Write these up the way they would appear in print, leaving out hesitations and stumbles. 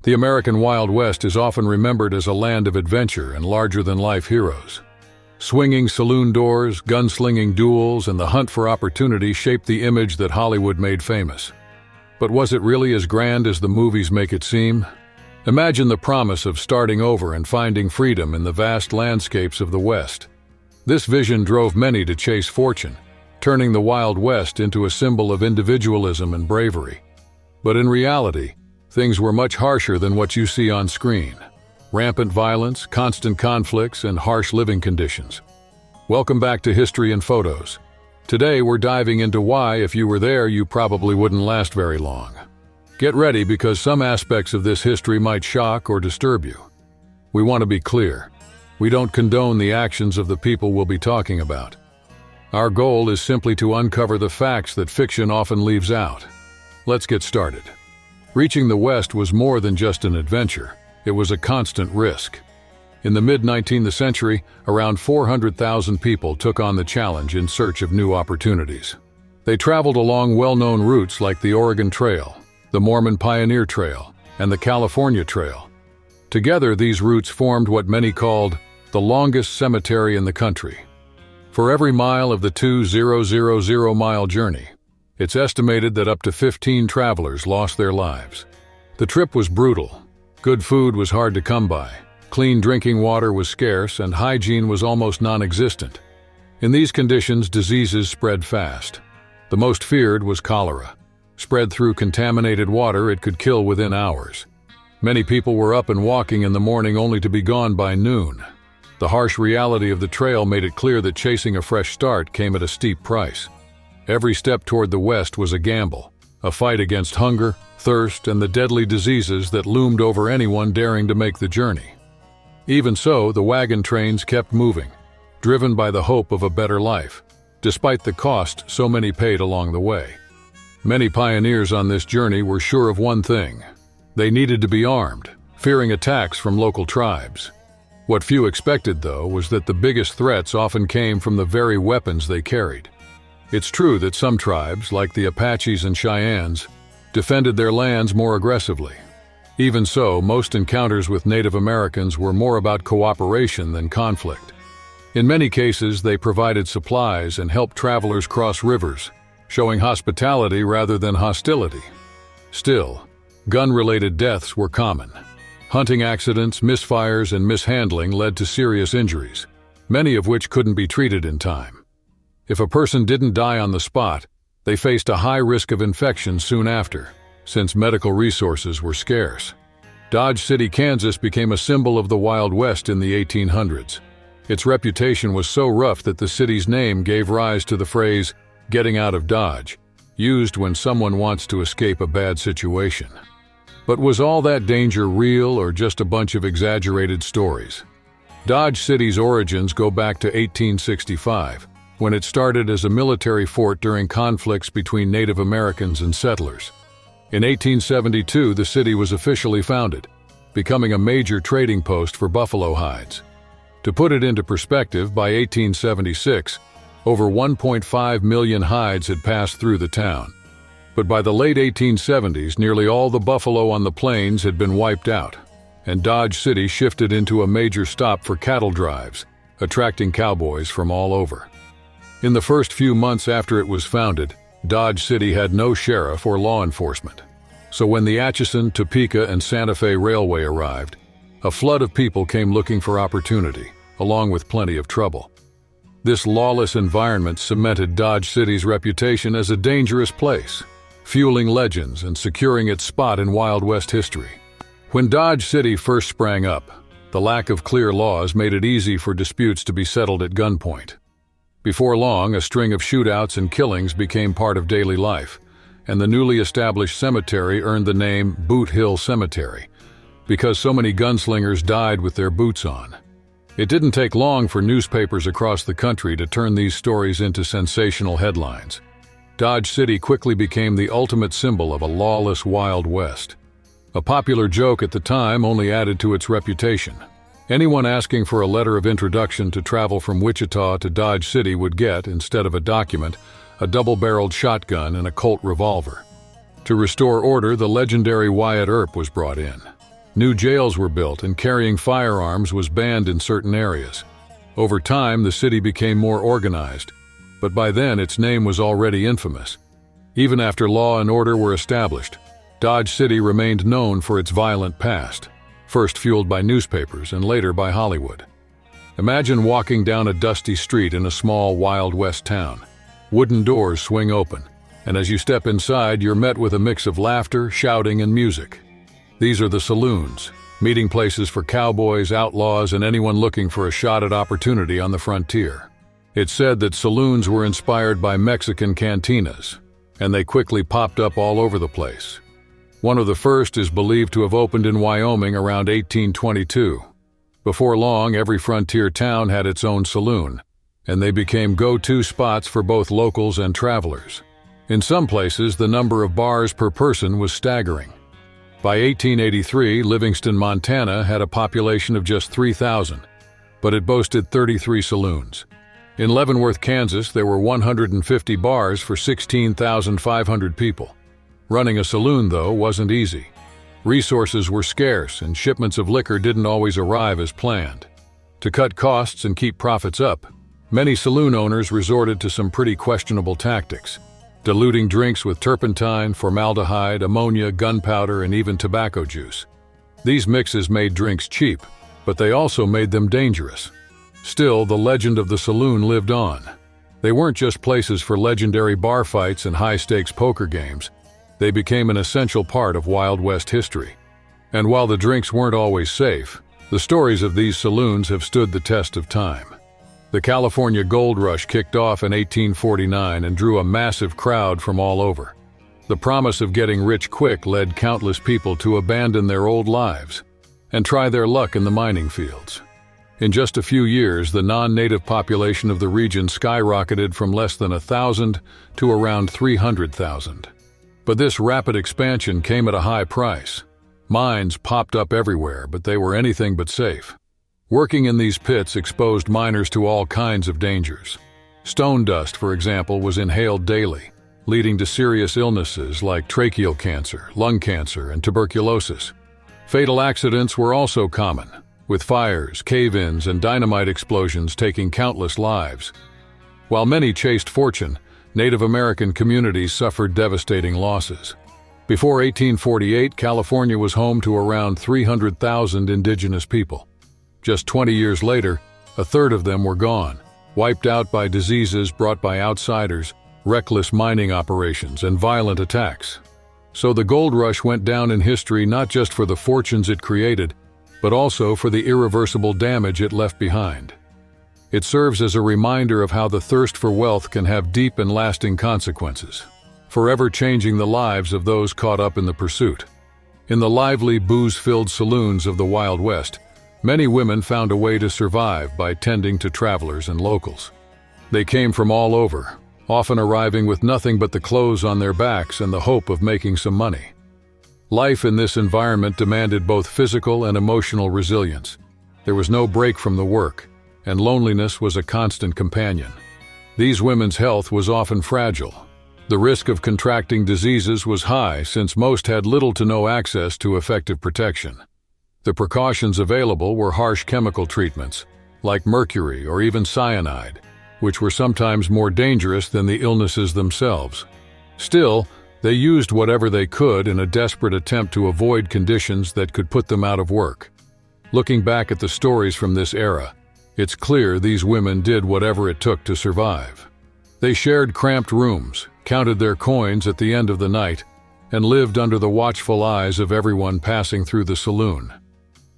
The American Wild West is often remembered as a land of adventure and larger-than-life heroes. Swinging saloon doors, gunslinging duels, and the hunt for opportunity shaped the image that Hollywood made famous. But was it really as grand as the movies make it seem? Imagine the promise of starting over and finding freedom in the vast landscapes of the West. This vision drove many to chase fortune, turning the Wild West into a symbol of individualism and bravery. But in reality, things were much harsher than what you see on screen. Rampant violence, constant conflicts, and harsh living conditions. Welcome back to History in Photos. Today we're diving into why, if you were there, you probably wouldn't last very long. Get ready because some aspects of this history might shock or disturb you. We want to be clear. We don't condone the actions of the people we'll be talking about. Our goal is simply to uncover the facts that fiction often leaves out. Let's get started. Reaching the West was more than just an adventure. It was a constant risk. In the mid-19th century, around 400,000 people took on the challenge in search of new opportunities. They traveled along well-known routes like the Oregon Trail, the Mormon Pioneer Trail, and the California Trail. Together, these routes formed what many called the longest cemetery in the country. For every mile of the 2,000-mile journey, it's estimated that up to 15 travelers lost their lives. The trip was brutal. Good food was hard to come by, clean drinking water was scarce, and hygiene was almost non-existent. In these conditions, diseases spread fast. The most feared was cholera. Spread through contaminated water, it could kill within hours. Many people were up and walking in the morning only to be gone by noon. The harsh reality of the trail made it clear that chasing a fresh start came at a steep price. Every step toward the West was a gamble, a fight against hunger, thirst, and the deadly diseases that loomed over anyone daring to make the journey. Even so, the wagon trains kept moving, driven by the hope of a better life, despite the cost so many paid along the way. Many pioneers on this journey were sure of one thing: they needed to be armed, fearing attacks from local tribes. What few expected, though, was that the biggest threats often came from the very weapons they carried. It's true that some tribes, like the Apaches and Cheyennes, defended their lands more aggressively. Even so, most encounters with Native Americans were more about cooperation than conflict. In many cases, they provided supplies and helped travelers cross rivers, showing hospitality rather than hostility. Still, gun-related deaths were common. Hunting accidents, misfires, and mishandling led to serious injuries, many of which couldn't be treated in time. If a person didn't die on the spot, they faced a high risk of infection soon after, since medical resources were scarce. Dodge City, Kansas became a symbol of the Wild West in the 1800s. Its reputation was so rough that the city's name gave rise to the phrase, "getting out of Dodge," used when someone wants to escape a bad situation. But was all that danger real or just a bunch of exaggerated stories? Dodge City's origins go back to 1865, when it started as a military fort during conflicts between Native Americans and settlers. In 1872, the city was officially founded, becoming a major trading post for buffalo hides. To put it into perspective, by 1876, over 1.5 million hides had passed through the town. But by the late 1870s, nearly all the buffalo on the plains had been wiped out, and Dodge City shifted into a major stop for cattle drives, attracting cowboys from all over. In the first few months after it was founded, Dodge City had no sheriff or law enforcement. So when the Atchison, Topeka, and Santa Fe Railway arrived, a flood of people came looking for opportunity, along with plenty of trouble. This lawless environment cemented Dodge City's reputation as a dangerous place, fueling legends and securing its spot in Wild West history. When Dodge City first sprang up, the lack of clear laws made it easy for disputes to be settled at gunpoint. Before long, a string of shootouts and killings became part of daily life, and the newly established cemetery earned the name Boot Hill Cemetery, because so many gunslingers died with their boots on. It didn't take long for newspapers across the country to turn these stories into sensational headlines. Dodge City quickly became the ultimate symbol of a lawless Wild West. A popular joke at the time only added to its reputation. Anyone asking for a letter of introduction to travel from Wichita to Dodge City would get, instead of a document, a double-barreled shotgun and a Colt revolver. To restore order, the legendary Wyatt Earp was brought in. New jails were built and carrying firearms was banned in certain areas. Over time, the city became more organized, but by then its name was already infamous. Even after law and order were established, Dodge City remained known for its violent past, first fueled by newspapers and later by Hollywood. Imagine walking down a dusty street in a small Wild West town. Wooden doors swing open, and as you step inside, you're met with a mix of laughter, shouting, and music. These are the saloons, meeting places for cowboys, outlaws, and anyone looking for a shot at opportunity on the frontier. It's said that saloons were inspired by Mexican cantinas, and they quickly popped up all over the place. One of the first is believed to have opened in Wyoming around 1822. Before long, every frontier town had its own saloon, and they became go-to spots for both locals and travelers. In some places, the number of bars per person was staggering. By 1883, Livingston, Montana had a population of just 3,000, but it boasted 33 saloons. In Leavenworth, Kansas, there were 150 bars for 16,500 people. Running a saloon, though, wasn't easy. Resources were scarce, and shipments of liquor didn't always arrive as planned. To cut costs and keep profits up, many saloon owners resorted to some pretty questionable tactics, diluting drinks with turpentine, formaldehyde, ammonia, gunpowder, and even tobacco juice. These mixes made drinks cheap, but they also made them dangerous. Still, the legend of the saloon lived on. They weren't just places for legendary bar fights and high-stakes poker games. They became an essential part of Wild West history. And while the drinks weren't always safe, the stories of these saloons have stood the test of time. The California Gold Rush kicked off in 1849 and drew a massive crowd from all over. The promise of getting rich quick led countless people to abandon their old lives and try their luck in the mining fields. In just a few years, the non-native population of the region skyrocketed from less than 1,000 to around 300,000. But this rapid expansion came at a high price. Mines popped up everywhere, but they were anything but safe. Working in these pits exposed miners to all kinds of dangers. Stone dust, for example, was inhaled daily, leading to serious illnesses like tracheal cancer, lung cancer, and tuberculosis. Fatal accidents were also common, with fires, cave-ins, and dynamite explosions taking countless lives. While many chased fortune, Native American communities suffered devastating losses. Before 1848, California was home to around 300,000 indigenous people. Just 20 years later, a third of them were gone, wiped out by diseases brought by outsiders, reckless mining operations, and violent attacks. So the gold rush went down in history not just for the fortunes it created, but also for the irreversible damage it left behind. It serves as a reminder of how the thirst for wealth can have deep and lasting consequences, forever changing the lives of those caught up in the pursuit. In the lively, booze-filled saloons of the Wild West, many women found a way to survive by tending to travelers and locals. They came from all over, often arriving with nothing but the clothes on their backs and the hope of making some money. Life in this environment demanded both physical and emotional resilience. There was no break from the work, and loneliness was a constant companion. These women's health was often fragile. The risk of contracting diseases was high since most had little to no access to effective protection. The precautions available were harsh chemical treatments, like mercury or even cyanide, which were sometimes more dangerous than the illnesses themselves. Still, they used whatever they could in a desperate attempt to avoid conditions that could put them out of work. Looking back at the stories from this era, it's clear these women did whatever it took to survive. They shared cramped rooms, counted their coins at the end of the night, and lived under the watchful eyes of everyone passing through the saloon.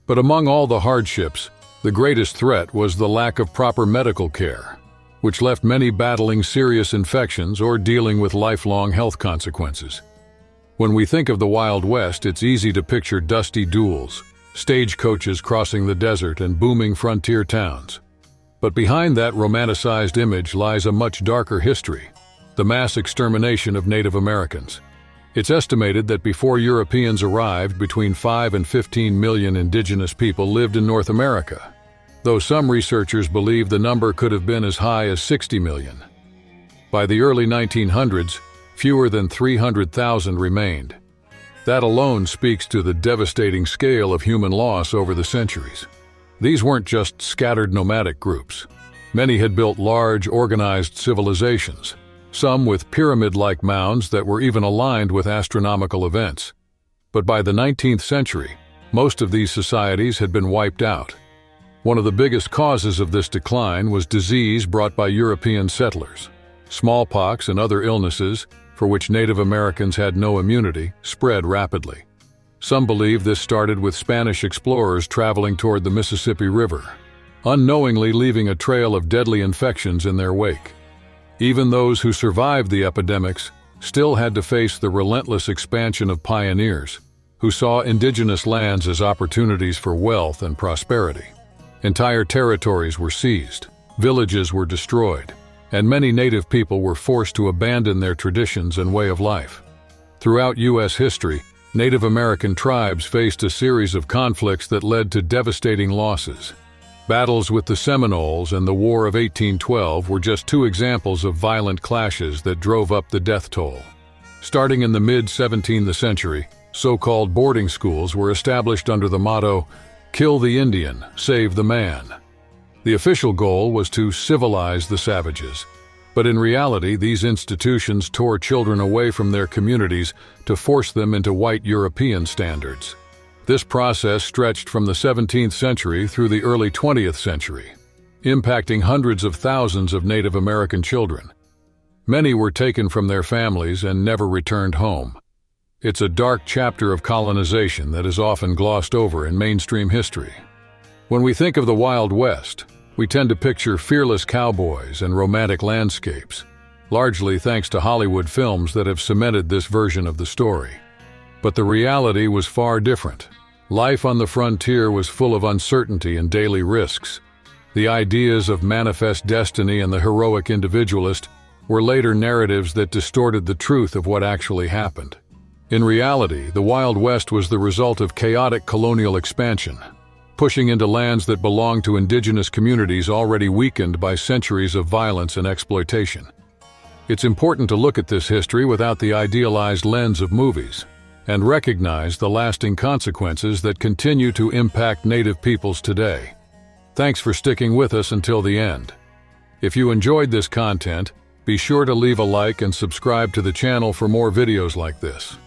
But among all the hardships, the greatest threat was the lack of proper medical care, which left many battling serious infections or dealing with lifelong health consequences. When we think of the Wild West, it's easy to picture dusty duels, stagecoaches crossing the desert, and booming frontier towns. But behind that romanticized image lies a much darker history: the mass extermination of Native Americans. It's estimated that before Europeans arrived, between 5 and 15 million indigenous people lived in North America, though some researchers believe the number could have been as high as 60 million. By the early 1900s, fewer than 300,000 remained. That alone speaks to the devastating scale of human loss over the centuries. These weren't just scattered nomadic groups. Many had built large, organized civilizations, some with pyramid-like mounds that were even aligned with astronomical events. But by the 19th century, most of these societies had been wiped out. One of the biggest causes of this decline was disease brought by European settlers. Smallpox and other illnesses, for which Native Americans had no immunity, spread rapidly. Some believe this started with Spanish explorers traveling toward the Mississippi River, unknowingly leaving a trail of deadly infections in their wake. Even those who survived the epidemics still had to face the relentless expansion of pioneers, who saw indigenous lands as opportunities for wealth and prosperity. Entire territories were seized, villages were destroyed, and many native people were forced to abandon their traditions and way of life. Throughout U.S. history, Native American tribes faced a series of conflicts that led to devastating losses. Battles with the Seminoles and the War of 1812 were just two examples of violent clashes that drove up the death toll. Starting in the mid-17th century, so-called boarding schools were established under the motto, "Kill the Indian, save the man." The official goal was to civilize the savages, but in reality, these institutions tore children away from their communities to force them into white European standards. This process stretched from the 17th century through the early 20th century, impacting hundreds of thousands of Native American children. Many were taken from their families and never returned home. It's a dark chapter of colonization that is often glossed over in mainstream history. When we think of the Wild West, we tend to picture fearless cowboys and romantic landscapes, largely thanks to Hollywood films that have cemented this version of the story. But the reality was far different. Life on the frontier was full of uncertainty and daily risks. The ideas of manifest destiny and the heroic individualist were later narratives that distorted the truth of what actually happened. In reality, the Wild West was the result of chaotic colonial expansion, pushing into lands that belonged to indigenous communities already weakened by centuries of violence and exploitation. It's important to look at this history without the idealized lens of movies, and recognize the lasting consequences that continue to impact Native peoples today. Thanks for sticking with us until the end. If you enjoyed this content, be sure to leave a like and subscribe to the channel for more videos like this.